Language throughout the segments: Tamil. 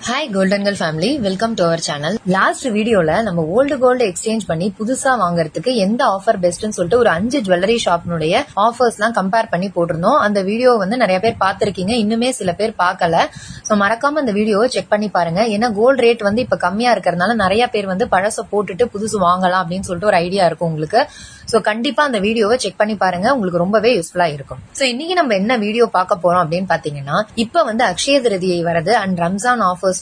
Hi golden girl family, welcome to our channel. Last வீடியோல நம்ம ஓல்டு கோல்டு எக்ஸ்சேஞ்ச் பண்ணி புதுசா வாங்குறதுக்கு எந்த ஆஃபர் பெஸ்ட்னு சொல்லிட்டு ஒரு 5 ஜுவல்லரி ஷாப்னுடைய ஆஃபர்ஸ் எல்லாம் கம்பேர் பண்ணி போட்டிருந்தோம். அந்த வீடியோ நிறைய பேர் பார்த்திருக்கீங்க, இன்னுமே சில பேர் பார்க்கல. சோ மறக்காம அந்த வீடியோவை செக் பண்ணி பாருங்க. ஏன்னா கோல்டு ரேட் இப்ப கம்மியா இருக்கிறதுனால நிறைய பேர் பழச போட்டுட்டு புதுசு வாங்கலாம் அப்படின்னு சொல்லிட்டு ஒரு ஐடியா இருக்கும் உங்களுக்கு. சோ கண்டிப்பா அந்த வீடியோவை செக் பண்ணி பாருங்க, உங்களுக்கு ரொம்பவே யூஸ்ஃபுல்லா இருக்கும். சோ இன்னைக்கு நம்ம என்ன வீடியோ பார்க்க போறோம் அப்படின்னு பாத்தீங்கன்னா, இப்ப அக்ஷய திருதியை வருது அண்ட் ரம்ஜான் ஆஃபர்ஸ்மே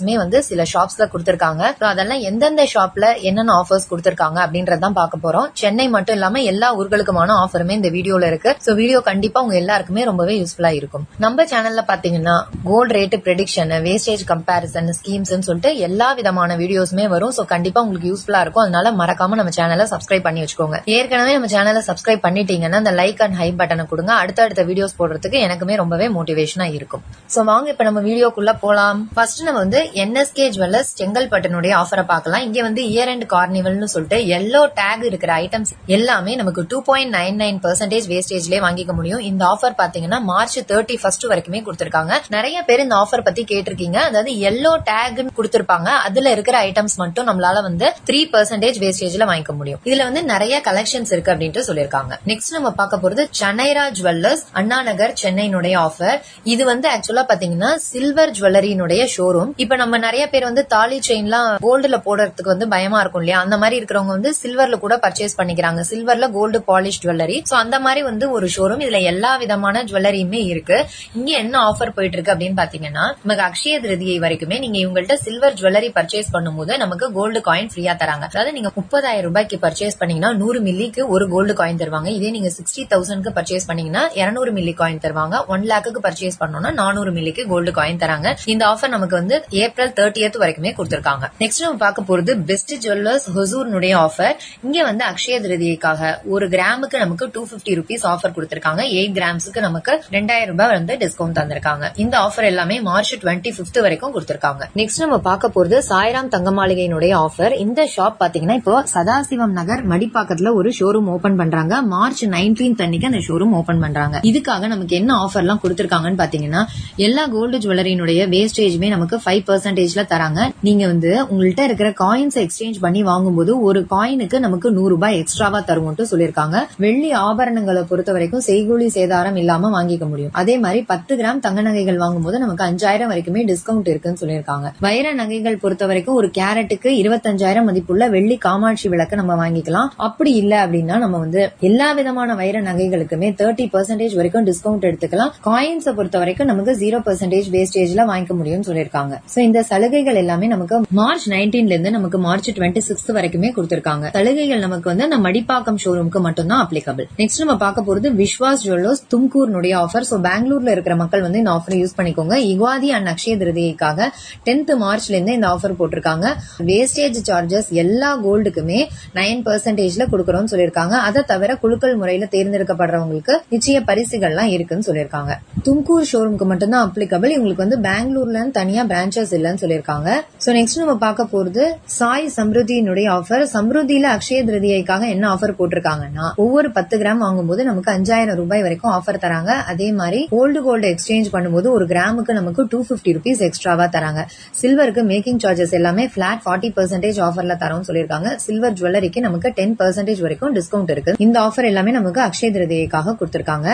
சில ஷாப்ஸ்ல கொடுத்திருக்காங்க. அதெல்லாம் எந்தெந்த ஷாப்ல என்னென்ன ஆஃபர்ஸ் கொடுத்திருக்காங்க அப்படின்றதான் பார்க்க போறோம். சென்னை மட்டும் இல்லாம எல்லா ஊர்களுக்குமான ஆஃபருமே இந்த வீடியோல இருக்கு. சோ வீடியோ கண்டிப்பா உங்க எல்லாருக்குமே ரொம்பவே யூஸ்ஃபுல்லா இருக்கும். நம்ம சேனல்ல பாத்தீங்கன்னா gold rate prediction, wastage comparison, schemes சொல்லிட்டு எல்லா விதமான வீடியோஸுமே வரும். சோ கண்டிப்பா உங்களுக்கு யூஸ்ஃபுல்லா இருக்கும். அதனால மறக்காம நம்ம சேனலை சப்ஸ்கிரைப் பண்ணி வச்சுக்கோங்க. ஏற்கனவே நம்ம சேனலை சப்ஸ்கிரைப் பண்ணிட்டீங்கன்னா அந்த லைக் அண்ட் ஹை பட்டனை கொடுங்க. அடுத்த வீடியோஸ் போடுறதுக்கு எனக்குமே ரொம்பவே மோட்டிவேஷனா இருக்கும். சோ வாங்க இப்ப நம்ம வீடியோக்குள்ள போலாம். ஃபர்ஸ்ட் நம்ம என்எஸ்கே ஜுவல்லர்ஸ் செங்கல்பட்டுனுடைய ஆஃபரை பார்க்கலாம். இங்க இயர் அண்ட் கார்னிவல்னு சொல்லிட்டு எல்லோ டேக் இருக்கிற ஐட்டம்ஸ் எல்லாமே நமக்கு 2.99% வேஸ்டேஜ்லயே வாங்கிக்க முடியும். இந்த ஆஃபர் பாத்தீங்கன்னா மார்ச் 31 வரைக்குமே கொடுத்திருக்காங்க. நிறைய பேர் இந்த ஆஃபர் பத்தி கேட்டிருக்கீங்க. அதாவது எல்லோ டேக் கொடுத்திருப்பாங்க, அதுல இருக்கிற ஐட்டம்ஸ் மட்டும் நம்மளால 3% வேஸ்டேஜ்ல வாங்கிக்க முடியும். இதுல நிறைய கலெக்ஷன்ஸ் இருக்கு அப்படின்ட்டு சொல்லிருக்காங்க. நெக்ஸ்ட் நம்ம பார்க்க போறது சனைரா ஜுவல்லர்ஸ் அண்ணா நகர் சென்னையினுடைய ஆஃபர். இது ஆக்சுவலா பாத்தீங்கன்னா சில்வர் ஜுவல்லரியினுடைய ஷோரூம். இப்ப நம்ம நிறைய பேர் தாலி செயின்லாம் கோல்டுல போடுறதுக்கு பயமா இருக்கும் இல்லையா, அந்த மாதிரி இருக்கிறவங்க சில்வர்ல கூட பர்ச்சேஸ் பண்ணிக்கிறாங்க. சில்வர்ல கோல்டு பாலிஷ் ஜுவல்லரி. சோ அந்த மாதிரி ஒரு ஷோரூம். இதுல எல்லா விதமான ஜுவல்லரியுமே இருக்கு. இங்க என்ன ஆஃபர் போயிட்டு இருக்கு அப்படின்னு பாத்தீங்கன்னா, நமக்கு அக்ஷய திருதியை வரைக்குமே நீங்க இவங்கள்ட்ட சில்வர் ஜுவல்லரி பர்ச்சேஸ் பண்ணும்போது நமக்கு கோல்டு காயின் ஃப்ரீயா தராங்க. அதாவது நீங்க 30,000 ரூபாய்க்கு பர்ச்சேஸ் பண்ணீங்கன்னா 100 மில்லிக்கு ஒரு கோல்டு காயின் தருவாங்க. இதே நீங்க 60,000க்கு பர்ச்சேஸ் பண்ணீங்கன்னா 200 மில்லி காயின் தருவாங்க. 1 லேக்கு பர்ச்சேஸ் பண்ணோம்னா 400 மில்லிக்கு கோல்டு காயின் தராங்க. இந்த ஆஃபர் நமக்கு ஏப்ரல் 30th வரைக்குமே கொடுத்திருக்காங்க. நெக்ஸ்ட் நம்ம பார்க்க போறது பெஸ்ட் ஜுவல்லர்ஸ் ஹொசூர்னுடைய ஆஃபர். இங்க அக்ஷய திருதியைக்காக ஒரு கிராமுக்கு நமக்கு 250 ரூபீஸ் ஆஃபர் கொடுத்திருக்காங்க. 8 கிராம்ஸ்க்கு நமக்கு 2000 ரூபாய் டிஸ்கவுண்ட் தந்திருக்காங்க. இந்த ஆஃபர் எல்லாமே மார்ச் 25 வரைக்கும் கொடுத்திருக்காங்க. நெக்ஸ்ட் நம்ம பார்க்க போறது சாய்ராம் தங்க மாளிகையினுடைய ஆஃபர். இந்த ஷாப் பாத்தீங்கன்னா இப்போ சதாசிவம் நகர் மடிப்பாக்கத்துல ஒரு ஷோரூம் ஓபன் பண்றாங்க. மார்ச் 19 அன்னைக்கு அந்த ஷோரூம் ஓபன் பண்றாங்க. இதுக்காக நமக்கு என்ன ஆஃபர் எல்லாம் கொடுத்திருக்காங்கன்னு பாத்தீங்கன்னா, எல்லா கோல்டு ஜுவல்லரியினுடைய வேஸ்டேஜ்மே நமக்கு 5%ல தராங்க. நீங்க உங்கள்ட்ட இருக்கிற காயின்ஸ் எக்ஸ்சேஞ்ச் பண்ணி வாங்கும்போது ஒரு காயினுக்கு நமக்கு 100 ரூபாய் எக்ஸ்ட்ராவா தருவோம்னு சொல்லிருக்காங்க. வெள்ளி ஆபரணங்களை பொறுத்த வரைக்கும் செய்கூலி சேதாரம் இல்லாம வாங்கிக்க முடியும். அதே மாதிரி 10 கிராம் தங்க நகைகள் வாங்கும்போது நமக்கு 5000 வரைக்குமே டிஸ்கவுண்ட் இருக்குன்னு சொல்லிருக்காங்க. வைர நகைகள் பொறுத்த வரைக்கும் ஒரு கேரட்டுக்கு 25,000 மதிப்புள்ள வெள்ளி காமாட்சி விளக்கு நம்ம வாங்கிக்கலாம். அப்படி இல்ல அப்படின்னா நம்ம எல்லா விதமான வைர நகைகளுக்குமே 30% வரைக்கும் டிஸ்கவுண்ட் எடுத்துக்கலாம். காயின்ஸை பொறுத்த வரைக்கும் நமக்கு 0% வேஸ்டேஜ்ல வாங்கிக்க முடியும்னு சொல்லிருக்காங்க. சோ இந்த சலுகைகள் எல்லாமே நமக்கு மார்ச் 19ல இருந்து நமக்கு மார்ச் 26 வரைக்குமே கொடுத்திருக்காங்க. சலுகைகள் நமக்கு நம்ம மடிப்பாக்கம் ஷோரூமுக்கு மட்டும் தான் அப்ளிகபிள். நெக்ஸ்ட் நம்ம பார்க்க போறது விஸ்வாஸ் ஜுவல்லர்ஸ் தும்கூர்னுடைய ஆஃபர். சோ பெங்களூர்ல இருக்கிற மக்கள் இந்த ஆஃபர் யூஸ் பண்ணிக்கோங்க. யுகாதி அண்ட் அக்ஷய திருதியைக்காக 10th மார்ச்ல இருந்து இந்த ஆஃபர் போட்டிருக்காங்க. வேஸ்டேஜ் சார்ஜஸ் எல்லா கோல்டுக்குமே 9%ல கொடுக்கறோம்னு சொல்லிருக்காங்க. அதை தவிர குலுக்கல் முறையில தேர்ந்தெடுக்கப்படுறவங்களுக்கு நிச்சய பரிசுகள்லாம் இருக்குன்னு சொல்லிருக்காங்க. தும்கூர் ஷோரூமுக்கு மட்டும் தான் அப்ளிகபிள். இவங்களுக்கு பெங்களூர்ல தனியா பிரான்சஸ் இல்லன்னு சொல்லிருக்காங்க. சோ நெக்ஸ்ட் நம்ம பார்க்க போறது சாய் சம்ருதியினுடைய ஆஃபர். சம்ருதியில அக்ஷய திருதியைக்காக என்ன ஆஃபர் போட்டிருக்காங்கன்னா, ஒவ்வொரு 10 கிராம் வாங்கும்போது நமக்கு 5000 ரூபாய் வரைக்கும் ஆஃபர் தராங்க. அதே மாதிரி கோல்டு எக்ஸ்சேஞ்ச் பண்ணும்போது ஒரு கிராமுக்கு நமக்கு 250 ரூபீஸ் எக்ஸ்ட்ராவா தராங்க. சில்வருக்கு மேக்கிங் சார்ஜஸ் எல்லாமே பிளாட் 40% ஆஃபர்ல தரோம்னு சொல்லிருக்காங்க. சில்வர் ஜுவல்லரிக்கு நமக்கு 10% வரைக்கும் டிஸ்கவுண்ட் இருக்கு. இந்த ஆஃபர் எல்லாமே நமக்கு அக்ஷய திருதியைக்காக கொடுத்திருக்காங்க.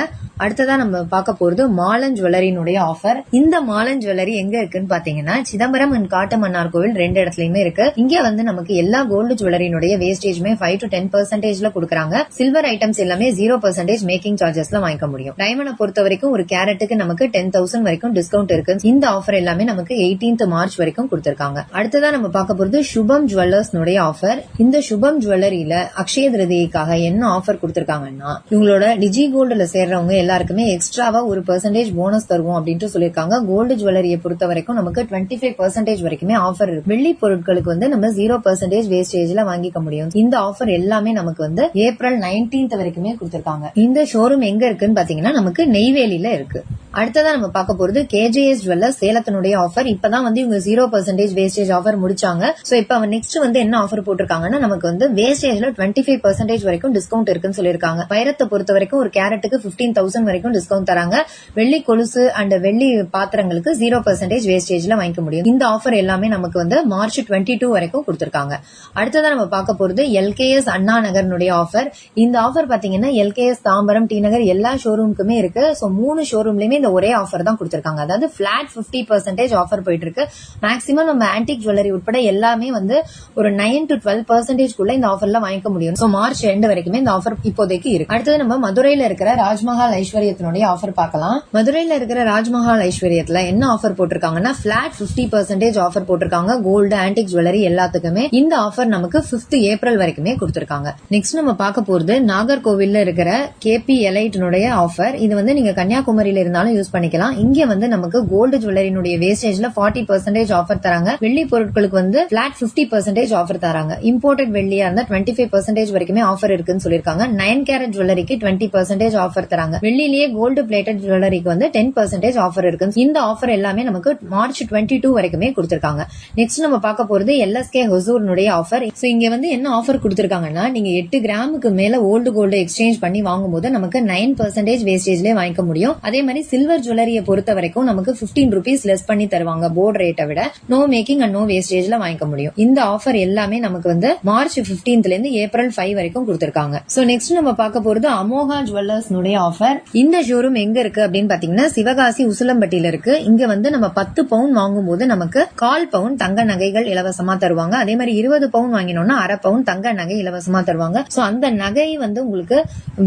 அடுத்ததா நம்ம பார்க்க போறது மாலன் ஜுவல்லரியினுடைய ஆஃபர். இந்த மாலன் ஜுவல்லரி எங்க இருக்குன்னு பாத்தீங்கன்னா, சிதம்பரம் அண்ட் காட்டுமன்னார் கோவில் 2 இடத்துலயுமே இருக்கு. இங்க நமக்கு எல்லா கோல்டு ஜுவல்லரியினுடைய வேஸ்டேஜ்மே 5 to 10%ல கொடுக்கறாங்க. சில்வர் ஐட்டம்ஸ் எல்லாமே 0% மேக்கிங் சார்ஜஸ்ல வாங்கிக்க முடியும். டைமண்டை பொறுத்த வரைக்கும் ஒரு கேரட்டுக்கு நமக்கு 10,000 வரைக்கும் டிஸ்கவுண்ட் இருக்கு. இந்த ஆஃபர் எல்லாமே நமக்கு 18th மார்ச் வரைக்கும் கொடுத்திருக்காங்க. அடுத்ததா நம்ம பார்க்க போறது சுபம் ஜுவல்லர்ஸ் ஆஃபர். இந்த சுபம் ஜுவல்லரியில அக்ஷய திருதியைக்காக என்ன ஆஃபர் கொடுத்திருக்காங்கன்னா, இவங்களோட டிஜி கோல்டுல சேர்றவங்க எல்லாருக்குமே எக்ஸ்ட்ராவா ஒரு % போனஸ் தருவோம் அப்படின்ட்டு சொல்லிருக்காங்க. கோல்டு ஜுவல்லரியை பொறுத்த வரைக்கும் நமக்கு 25% வரைக்குமே ஆஃபர் இருக்கு. வெள்ளி பொருட்களுக்கு நம்ம 0% வேஸ்டேஜ்ல வாங்கிக்க முடியும். இந்த ஆஃபர் எல்லாமே நமக்கு ஏப்ரல் 19th வரைக்குமே கொடுத்திருக்காங்க. இந்த ஷோரூம் எங்க இருக்குன்னு பாத்தீங்கன்னா நமக்கு நெய்வேலியில இருக்கு. அடுத்ததா நம்ம பார்க்க போறது கேஜேஎஸ் ஜுவல்லர்ஸ் சேலத்தினுடைய ஆஃபர். இப்பதான் வந்து இவங்க 0% வேஸ்டேஜ் ஆஃபர் முடிச்சாங்க. சோ இப்ப நெக்ஸ்ட் வந்து என்ன ஆஃபர் போட்டிருக்காங்கன்னா, நமக்கு வந்து வேஸ்டேஜ்ல 25% வரைக்கும் டிஸ்கவுண்ட் இருக்குன்னு சொல்லிருக்காங்க. வைரத்தை பொறுத்த வரைக்கும் ஒரு கேரட்டுக்கு 15,000 வரைக்கும் டிஸ்கவுண்ட் தராங்க. வெள்ளி கொலுசு அண்ட் வெள்ளி பாத்திரங்களுக்கு 0% வேஸ்டேஜ்ல வாங்கிக்க முடியும். இந்த ஆஃபர் எல்லாமே நமக்கு வந்து மார்ச் 22 வரைக்கும் கொடுத்திருக்காங்க. அடுத்ததான் நம்ம பார்க்க போறது எல்கேஎஸ் அண்ணா நகர்னுடைய ஆஃபர். இந்த ஆஃபர் பாத்தீங்கன்னா எல்கேஎஸ் தாம்பரம், டி நகர் எல்லா ஷோரூமுக்குமே இருக்கு. சோ 3 ஷோரூம்லயுமே இந்த ஒரே ஆஃபர் தான் கொடுத்திருக்காங்க. அதாவது பிளாட் 50% ஆஃபர் போயிட்டு இருக்கு. மேக்ஸிமம் நம்ம ஆன்டிக் ஜுவல்லரி உட்பட எல்லாமே வந்து ஒரு 9 to 12% குள்ள இந்த ஆஃபர்ல வாங்கிக்க முடியும். சோ மார்ச் 2 வரைக்குமே இந்த ஆஃபர் இப்போதைக்கு இருக்கு. அடுத்தது நம்ம மதுரையில இருக்கிற ராஜ்மஹால் ஐஸ்வர்யத்தினுடைய ஆஃபர் பார்க்கலாம். மதுரையில இருக்கிற ராஜ்மஹால் ஐஸ்வர்யத்துல என்ன ஆஃபர் போட்டிருக்காங்கன்னா, பிளாட் 50% ஆஃபர் போட்டிருக்காங்க. கோல்டு, ஆன்டிக் ஜுவல்லரி எல்லாத்துக்குமே இந்த ஆஃபர் நமக்கு 5th ஏப்ரல் வரைக்குமே கொடுத்திருக்காங்க. நெக்ஸ்ட் நம்ம பார்க்க போறது நாகர்கோவில்ல இருக்கிற கேபி எலைட்னுடைய ஆஃபர். இது வந்து நீங்க கன்னியாகுமரியில இருந்தாலும் யூஸ் பண்ணிக்கலாம். இங்க வந்து நமக்கு கோல்டு ஜுவல்லரினுடைய வேஸ்டேஜ்ல 40% ஆஃபர் தராங்க. வெள்ளி பொருட்களுக்கு வந்து பிளாட் 50% ஆஃபர் தராங்க. இம்போர்ட்டட் வெள்ளியா இருந்தா 25% வரைக்குமே ஆஃபர் இருக்குன்னு சொல்லிருக்காங்க. 9 கேரட் ஜுவல்லரிக்கு 20% ஆஃபர் தராங்க. வெள்ளிலேயே கோல்டு பிளேட்டட் ஜுவல்லரிக்கு வந்து 10% ஆஃபர் இருக்கு. இந்த ஆஃபர் எல்லாமே நமக்கு மார்ச் 22 வரைக்குமே கொடுத்திருக்காங்க. நெக்ஸ்ட் நம்ம பார்க்க போறது எல்எஸ்கே ஹொசூர்னுடைய ஆஃபர். சோ இங்க வந்து என்ன ஆஃபர் கொடுத்திருக்காங்கன்னா, நீங்க 8 கிராமுக்கு மேல ஓல்டு கோல்டு எக்ஸ்சேஞ்ச் பண்ணி வாங்கும்போது நமக்கு 9% வேஸ்டேஜ்ல வாங்கிக்க முடியும். அதே மாதிரி சில்வர் ஜுவல்லரியை பொறுத்த வரைக்கும் நமக்கு 15 ரூபீஸ் லெஸ் பண்ணி தருவாங்க. போர்டு ரேட்டை விட நோ மேக்கிங் அண்ட் நோ வேஸ்டேஜ்ல வாங்கிக்க முடியும். இந்த ஆஃபர் எல்லாமே நமக்கு வந்து மார்ச் 15th ல இருந்து ஏப்ரல் 5 வரைக்கும் கொடுத்திருக்காங்க. சோ நெக்ஸ்ட் நம்ம பார்க்க போறது அமோகா ஜுவல்லர்ஸ் ஆஃபர். இந்த ஷோரூம் எங்க இருக்கு அப்படின்னு பாத்தீங்கன்னா, சிவகாசி உசிலம்பட்டியில இருக்கு. இங்க வந்து நம்ம 10 பவுன் வாங்கும் போது நமக்கு 1/4 பவுன் தங்க நகைகள் இலவசமா தருவாங்க. அதே மாதிரி 20 பவுன் வாங்கினோம்னா 1/2 பவுன் தங்க நகை இலவசமா தருவாங்க. சோ அந்த நகை வந்து உங்களுக்கு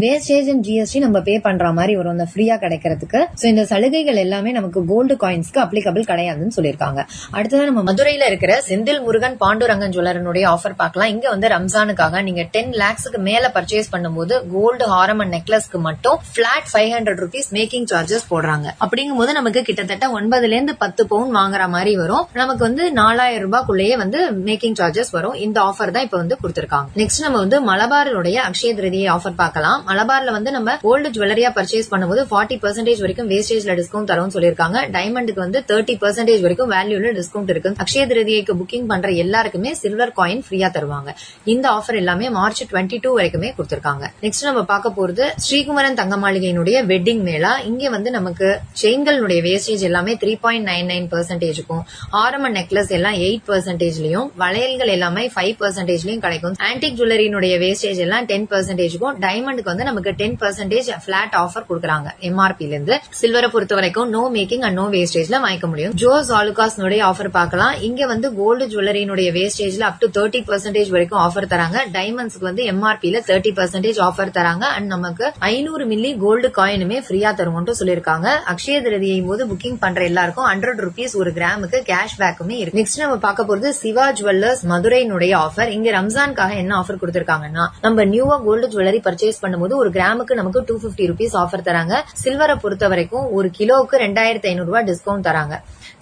வேஸ்டேஜ் அண்ட் ஜிஎஸ்டி நம்ம பே பண்ற மாதிரி வரும், அந்த ஃப்ரீயா கிடைக்கிறதுக்கு. சோ இந்த சலுகைகள் எல்லாமே நமக்கு கோல்டு காயின்ஸ்க்கு அப்ளிகபிள் கிடையாதுன்னு சொல்லிருக்காங்க. அடுத்ததான் நம்ம மதுரையில இருக்கிற செந்தில் முருகன் பாண்டுரங்கன் ஜுவல்லரனுடைய ஆஃபர் பார்க்கலாம். இங்க வந்து ரம்ஜானுக்காக நீங்க 10 lakhsக்கு மேல பர்ச்சேஸ் பண்ணும்போது கோல்டு ஹாரம் அண்ட் நெக்லஸ்க்கு மட்டும் பிளாட் 500 ரூபீஸ் மேக்கிங் சார்ஜஸ் போடுறாங்க. அப்படிங்கும்போது நமக்கு கிட்டத்தட்ட 9ல இருந்து 10 பவுன் வாங்குற மாதிரி வரும். நமக்கு வந்து 4000 ரூபாய்க்குள்ளேயே வந்து மேக்கிங் சார்ஜஸ் வரும். இந்த ஆஃபர் தான் இப்ப வந்து கொடுத்திருக்காங்க. நெக்ஸ்ட் நம்ம வந்து மலபாருடைய அக்ஷய திருதியை ஆஃபர் பார்க்கலாம். மலபார்ல வந்து நம்ம கோல்டு ஜுவல்லரியா பர்ச்சேஸ் பண்ணும்போது 40% வரைக்கும் வேஸ்டேஜ்ல டிஸ்கவுண்ட் தரும்னு சொல்லிருக்காங்க. டைமண்டுக்கு வந்து 30% வரைக்கும் வேல்யூல டிஸ்கவுண்ட் இருக்கு. அக்ஷய திருதியைக்கு புக்கிங் பண்ற எல்லாருக்குமே சில்வர் காயின் ஃப்ரீயா தருவாங்க. இந்த ஆஃபர் எல்லாமே மார்ச் 22 வரைக்குமே கொடுத்திருக்காங்க. நெக்ஸ்ட் நம்ம பார்க்க போறது ஸ்ரீகுமரன் தங்க மாளிகையினுடைய வெட்டிங் மேளா. இங்க வந்து நமக்கு செயின்களுடைய வேஸ்டேஜ் எல்லாமே 3.99%க்கும், ஆரமண்ட் நெக்லஸ் எல்லாம் 8%லயும், வளையல்கள் எல்லாமே 5%லயும் கிடைக்கும். ஆன்டிக் ஜுவல்லரியினுடைய வேஸ்டேஜ் எல்லாம் 10%க்கும், டைமண்டுக்கு வந்து நமக்கு 10% பிளாட் ஆஃபர் கொடுக்கறாங்க எம்ஆர்பில இருந்து. சில்வரை பொறுத்த வரைக்கும் நோ மேக்கிங் அண்ட் நோ வேஸ்டேஜ்ல வாங்கிக்க முடியும். ஜோஸ் ஆலுகாஸ் ஆஃபர் பார்க்கலாம். இங்க வந்து கோல்டு ஜுவல்லரியினுடைய வேஸ்டேஜ்ல அப் டு 30% வரைக்கும் ஆஃபர் தராங்க. டைமண்ட்ஸ்க்கு வந்து எம்ஆர்பில 30% ஆஃபர் தராங்க. அண்ட் நமக்கு 500 மில்லி கோல்டு காயினுமே ஃப்ரீயா தருவோம்னு சொல்லிருக்காங்க. அக்ஷய திருதியை போது புக்கிங் பண்ற எல்லாருக்கும் 100 ரூபீஸ் ஒரு கிராமுக்கு கேஷ் பேக்குமே இருக்கு. நெக்ஸ்ட் நம்ம பார்க்க போறது சிவா ஜுவல்லர்ஸ் மதுரையினுடைய ஆஃபர். இங்க ரம்ஜானுக்காக என்ன ஆஃபர் கொடுத்திருக்காங்கன்னா, நம்ம நியூவா கோல்டு ஜுவல்லரி பர்ச்சேஸ் பண்ணும்போது ஒரு கிராமுக்கு நமக்கு 250 ரூபீஸ் ஆஃபர் தராங்க. சில்வரை பொறுத்த வரைக்கும் ஒரு கிலோவுக்கு 2500 ரூபாய் டிஸ்கவுண்ட் தராங்க.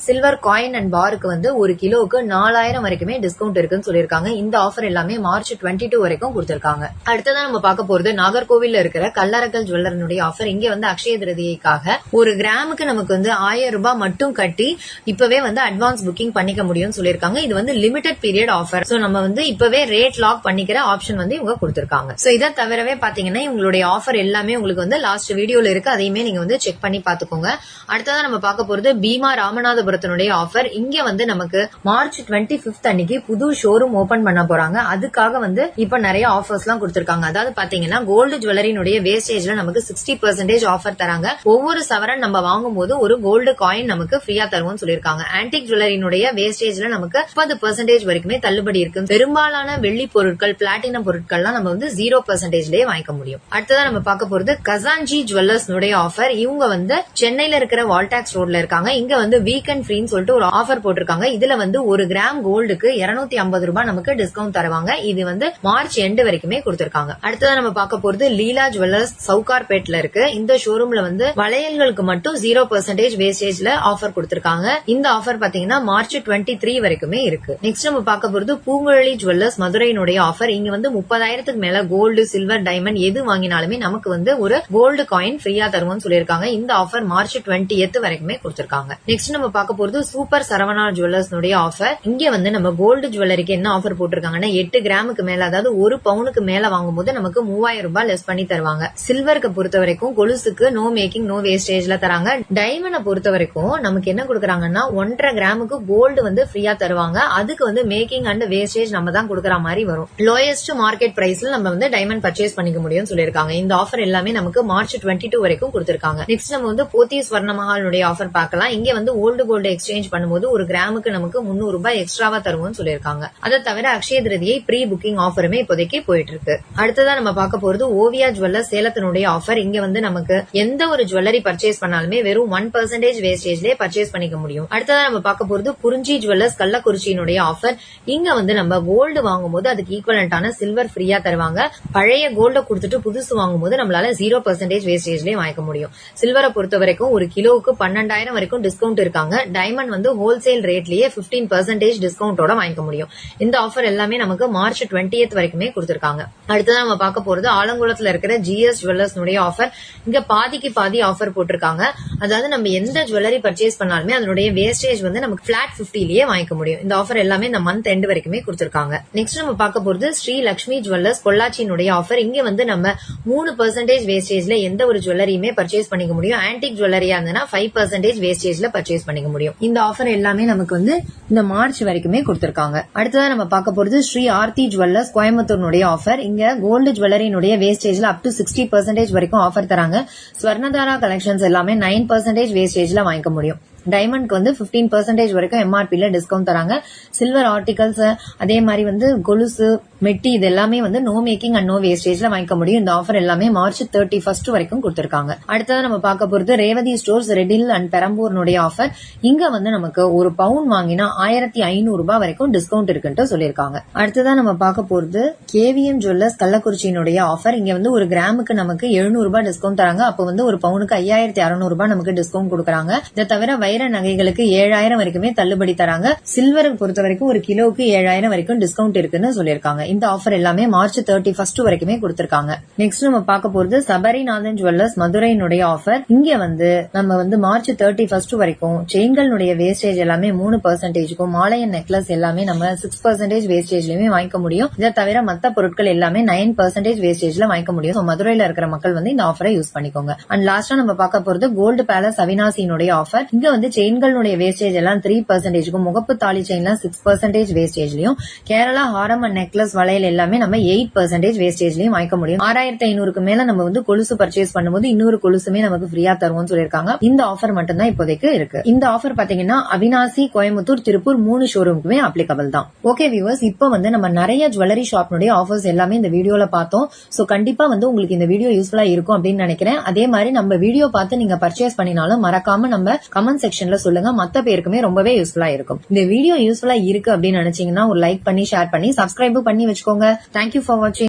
சில்வர் காயின் அண்ட் பாருக்கு வந்து ஒரு கிலோவுக்கு 4000 வரைக்குமே டிஸ்கவுண்ட் இருக்குன்னு சொல்லிருக்காங்க. இந்த ஆஃபர் எல்லாமே மார்ச் 22 வரைக்கும் கொடுத்திருக்காங்க. அடுத்ததான் நம்ம பார்க்க போறது நாகர்கோவில்ல இருக்கிற கல்லறக்கல் ஜுவல்லரனுடைய ஆஃபர். இங்க வந்து அக்ஷய திருதியைக்காக ஒரு கிராமுக்கு நமக்கு வந்து 1000 ரூபாய் மட்டும் கட்டி இப்பவே வந்து அட்வான்ஸ் புக்கிங் பண்ணிக்க முடியும்னு சொல்லிருக்காங்க. இது வந்து லிமிடெட் பீரியட் ஆஃபர். சோ நம்ம வந்து இப்பவே ரேட் லாக் பண்ணிக்கிற ஆப்ஷன் வந்து இவங்க கொடுத்திருக்காங்க. சோ இதை தவிரவே பாத்தீங்கன்னா இவங்களுடைய ஆஃபர் எல்லாமே உங்களுக்கு வந்து லாஸ்ட் வீடியோல இருக்கு. அதையுமே நீங்க வந்து செக் பண்ணி பாத்துக்கோங்க. அடுத்ததான் நம்ம பார்க்க போறது பீமா ராமநாதபுரத்தினுடைய ஆஃபர். இங்க வந்து நமக்கு மார்ச் 25 அன்னைக்கு புது ஷோரூம் ஓபன் பண்ண போறாங்க. அதுக்காக வந்து இப்ப நிறைய ஆஃபர்ஸ் எல்லாம் கொடுத்திருக்காங்க. அதாவது பாத்தீங்கன்னா கோல்டு ஜுவல்லரினுடைய வேஸ்டேஜ்ல நமக்கு 60% ஆஃபர் தராங்க. ஒவ்வொரு சவரன் நம்ம வாங்கும் போது ஒரு கோல்டு காயின் நமக்கு ஃப்ரீயா தருவோம்னு சொல்லிருக்காங்க. ஆன்டிக் ஜுவல்லரினுடைய வேஸ்டேஜ்ல நமக்கு 30% வரைக்குமே தள்ளுபடி இருக்கு. பெரும்பாலான வெள்ளி பொருட்கள், பிளாட்டினம் பொருட்கள்லாம் நம்ம வந்து 0%லயே வாங்கிக்க முடியும். அடுத்ததான் நம்ம பார்க்க போறது கசான்ஜி ஜுவல்லர்ஸ் ஆஃபர். இவங்க வந்து சென்னையில இருக்கிற வால்டாக்ஸ் ரோட்ல இருக்காங்க. இங்க வந்து வீக்கெண்ட் ஃப்ரீன்னு சொல்லிட்டு ஒரு ஆஃபர் போட்டிருக்காங்க. இதுல வந்து ஒரு கிராம் கோல்டுக்கு 250 ரூபாய் நமக்கு டிஸ்கவுண்ட் தருவாங்க. இது வந்து மார்ச் எண்ட் வரைக்குமே கொடுத்திருக்காங்க. அடுத்ததான் நம்ம பார்க்க போறது லீலா ஜுவல்லர்ஸ் சவுகார்பேட்ல இருக்கு. இந்த ஷோரூம்ல வந்து வளையல்களுக்கு மட்டும் 0% வேஸ்டேஜ்ல ஆஃபர் கொடுத்திருக்காங்க. இந்த ஆஃபர் பாத்தீங்கன்னா மார்ச் 23 வரைக்குமே இருக்கு. நெக்ஸ்ட் நம்ம பார்க்க போறது பூங்குழலி ஜுவல்லர்ஸ் மதுரையினுடைய ஆஃபர். இங்க வந்து 30,000க்கு மேல கோல்டு, சில்வர், டைமண்ட் எது வாங்கினாலுமே நமக்கு வந்து ஒரு கோல்டு காயின் ஃப்ரீயா தருவோம்னு சொல்லிருக்காங்க. இந்த ஆஃபர் மார்ச் 20th வரைக்குமே கொடுத்திருக்காங்க. நெக்ஸ்ட் நம்ம பார்க்க போறது சூப்பர் சரவணா ஜுவல்லர்ஸ் ஆஃபர். இங்க வந்து நம்ம கோல்டு ஜுவல்லரிக்கு என்ன ஆஃபர் போட்டிருக்காங்கன்னா 8 கிராமுக்கு மேல, அதாவது 1 பவுனுக்கு மேல வாங்கும்போது நமக்கு 3000 ரூபாய் லெஸ் பண்ணி தருவாங்க. சில்வருக்கு பொறுத்த வரைக்கும் கொலுசுக்கு நோ மேக்கிங் நோ வேஸ்டேஜ்ல தராங்க. டைமண்ட பொறுத்த வரைக்கும் நமக்கு என்ன கொடுக்கறாங்கன்னா 1.5 கிராமுக்கு கோல்டு வந்து ஃப்ரீயா தருவாங்க. அதுக்கு வந்து மேக்கிங் அண்ட் வேஸ்டேஜ் நம்ம தான் கொடுக்கற மாதிரி வரும். லோயஸ்ட் மார்க்கெட் பிரைஸ்ல நம்ம வந்து டைமண்ட் பர்ச்சேஸ் பண்ணிக்க முடியும்னு சொல்லிருக்காங்க. இந்த ஆஃபர் எல்லாமே நமக்கு மார்ச் 22 வரைக்கும் கொடுத்திருக்காங்க. நெக்ஸ்ட் நம்ம வந்து போத்தீஸ் ஸ்வர்ணமஹாலுடைய ஆஃபர் பார்க்கலாம். இங்க வந்து ஓல்டு கோல்டு எக்ஸ்சேஞ்ச் பண்ணும்போது 1 கிராமுக்கு நமக்கு 300 ரூபாய் எக்ஸ்ட்ராவா தருவோம்னு சொல்லிருக்காங்க. அதை தவிர அக்ஷய திருதியை ப்ரீ புக்கிங் ஆஃபருமே இப்போதைக்கு போயிட்டு இருக்கு. அடுத்ததான் நம்ம பார்க்க போறது ஓவியா ஜுவல்லர்ஸ் சேலத்தினுடைய ஆஃபர். இங்க வந்து நமக்கு எந்த ஒரு ஜுவல்லரி பர்ச்சேஸ் பண்ணாலுமே வெறும் 1% வேஸ்டேஜ்லயே பர்ச்சேஸ் பண்ணிக்க முடியும். அடுத்ததான் நம்ம பார்க்க போறது குறிஞ்சி ஜுவல்லர்ஸ் கள்ளக்குறிச்சியினுடைய ஆஃபர். இங்க வந்து நம்ம கோல்டு வாங்கும்போது அதுக்கு ஈக்குவலண்டான சில்வர் ஃப்ரீயா தருவாங்க. பழைய கோல்ட கொடுத்துட்டு புதுசு வாங்கும்போது நம்மளால 0% வேஸ்டேஜ்லயே வாங்கிக்க முடியும். சில்வரை பொறுத்த வரைக்கும் ஒரு கிலோவுக்கு 12,000 வரைக்கும் டிஸ்கவுண்ட் இருக்காங்க. டைமண்ட் வந்து ஹோல்சேல் ரேட்லயே 15% டிஸ்கவுண்டோட வாங்கிக்க முடியும். இந்த ஆஃபர் எல்லாமே நமக்கு மார்ச் 20th வரைக்குமே கொடுத்திருக்காங்க. அடுத்ததான் நம்ம பார்க்க போறது ஆலங்குளத்துல இருக்கிற ஜிஎஸ் ஜுவல்லர்ஸ் ஆஃபர். இங்க பாதிக்கு பாதி ஆஃபர் போட்டிருக்காங்க. அதாவது நம்ம எந்த ஜுவல்லரி பர்ச்சேஸ் பண்ணாலுமே அதனுடைய வேஸ்டேஜ் வந்து நமக்கு பிளாட் 50லயே வாங்கிக்க முடியும். இந்த ஆஃபர் எல்லாமே இந்த மந்த் எண்ட் வரைக்குமே கொடுத்திருக்காங்க. நெக்ஸ்ட் நம்ம பார்க்க போறது ஸ்ரீ லட்சுமி ஜுவல்லர்ஸ் பொள்ளாச்சியினுடைய ஆஃபர். இங்க வந்து நம்ம 3% வேஸ்டேஜ்ல எந்த ஒரு ஜுவல்லரியுமே பர்ச்சேஸ் பண்ணிக்க முடியும். ஆன்டிக் ஜுவல்லரியா இருந்ததுன்னா 5% வேஸ்டேஜ்ல பர்ச்சேஸ் பண்ணிக்க முடியும். இந்த ஆஃபர் எல்லாமே நமக்கு வந்து இந்த மார்ச் வரைக்குமே கொடுத்திருக்காங்க. அடுத்ததான் நம்ம பார்க்க போறது ஸ்ரீ ஆர்த்தி ஜுவல்லர்ஸ் கோயம்புத்தூர்னுடைய ஆஃபர். இங்க கோல்டு ஜுவல்லரினுடைய வேஸ்டேஜ்ல அப் டு 60% வரைக்கும் ஆஃபர் தராங்க. ஸ்வர்ணதாரா கலெக்ஷன்ஸ் எல்லாமே 9% வேஸ்டேஜ்ல வாங்கிக்க முடியும். டைமண்ட்க்கு வந்து 15% வரைக்கும் எம்ஆர்பில டிஸ்கவுண்ட் தராங்க. சில்வர் ஆர்டிகல்ஸ் அதே மாதிரி வந்து கொலுசு மெட்டி இது எல்லாமே வந்து நோ மேக்கிங் அண்ட் நோ வேஸ்டேஜ்ல வாங்கிக்க முடியும். இந்த ஆஃபர் எல்லாமே மார்ச் 31 வரைக்கும் கொடுத்திருக்காங்க. அடுத்ததான் நம்ம பார்க்க போறது ரேவதி ஸ்டோர்ஸ் ரெடில் அண்ட் பெரம்பூர்னுடைய ஆஃபர். இங்க வந்து நமக்கு ஒரு பவுன் வாங்கினா 1500 ரூபாய் வரைக்கும் டிஸ்கவுண்ட் இருக்குன்னு சொல்லியிருக்காங்க. அடுத்ததான் நம்ம பார்க்க போறது கேவிஎம் ஜுவல்லர்ஸ் கள்ளக்குறிச்சியினுடைய ஆஃபர். இங்க வந்து ஒரு கிராமுக்கு நமக்கு 700 ரூபாய் டிஸ்கவுண்ட் தராங்க. அப்ப வந்து ஒரு பவுனுக்கு 5600 ரூபாய் நமக்கு டிஸ்கவுண்ட் கொடுக்கறாங்க. இதை தவிர வைர நகைகளுக்கு 7000 வரைக்குமே தள்ளுபடி தராங்க. சில்வருக்கு பொறுத்த வரைக்கும் ஒரு கிலோவுக்கு 7000 வரைக்கும் டிஸ்கவுண்ட் இருக்குன்னு சொல்லியிருக்காங்க. இந்த ஆஃபர் எல்லாமே மார்ச் 31 வரைக்குமே கொடுத்திருக்காங்க. நெக்ஸ்ட் நம்ம பார்க்க போறது சபரிநாதன் ஜுவல்லர்ஸ் மதுரையினுடைய ஆஃபர். இங்க வந்து நம்ம வந்து மார்ச் 31 வரைக்கும் செயின்களுடைய வேஸ்டேஜ் எல்லாமே 3%க்கும் மாலையன் நெக்லஸ் எல்லாமே நம்ம 6% வேஸ்டேஜ்லயுமே வாங்கிக்க முடியும். இதை தவிர மத்த பொருட்கள் எல்லாமே 9% வேஸ்டேஜ்ல வாங்கிக்க முடியும். மதுரையில இருக்கிற மக்கள் வந்து இந்த ஆஃபரை யூஸ் பண்ணிக்கோங்க. அண்ட் லாஸ்டா நம்ம பார்க்க போறது கோல்டு பேலஸ் அவினாசியினுடைய ஆஃபர். இங்க வந்து செயின்களுடைய வேஸ்டேஜ் எல்லாம் 3%க்கும் முகப்பு தாலி செயின்லாம் 6% வேஸ்டேஜ்லயும் கேரளா ஹாரம் அண்ட் நெக்லஸ் வளையல் எல்லாமே நம்ம 8% வேஸ்டேஜ்லயும் வாங்கிக்க முடியும். 6500க்கு மேல நம்ம வந்து கொலுசு பர்ச்சேஸ் பண்ணும்போது இன்னொரு கொலுசுமே நமக்கு ஃப்ரீயா தருவோம்னு சொல்லிருக்காங்க. இந்த ஆஃபர் மட்டும் தான் இப்போதைக்கு இருக்கு. இந்த ஆஃபர் பாத்தீங்கன்னா அவினாசி, கோயம்புத்தூர், திருப்பூர் 3 ஷோரூமுக்குமே அப்ளிகபிள் தான். ஓகே வியூவர்ஸ், இப்போ வந்து நம்ம நிறைய ஜுவல்லரி ஷாப்னுடைய ஆஃபர்ஸ் எல்லாமே இந்த வீடியோல பார்த்தோம். சோ கண்டிப்பா வந்து உங்களுக்கு இந்த வீடியோ யூஸ்ஃபுல்லா இருக்கும் அப்படின்னு நினைக்கிறேன். அதே மாதிரி நம்ம வீடியோ பார்த்து நீங்க பர்ச்சேஸ் பண்ணினாலும் மறக்காம நம்ம கமெண்ட் செக்ஷன்ல சொல்லுங்க. மத்த பேருக்குமே ரொம்பவே யூஸ்ஃபுல்லா இருக்கும். இந்த வீடியோ யூஸ்ஃபுல்லா இருக்கு அப்படின்னு நினைச்சீங்கன்னா ஒரு லைக் பண்ணி ஷேர் பண்ணி சப்ஸ்கிரைப் பண்ணி வச்சுக்கோங்க. தேங்க்யூ ஃபார் வாட்சிங்.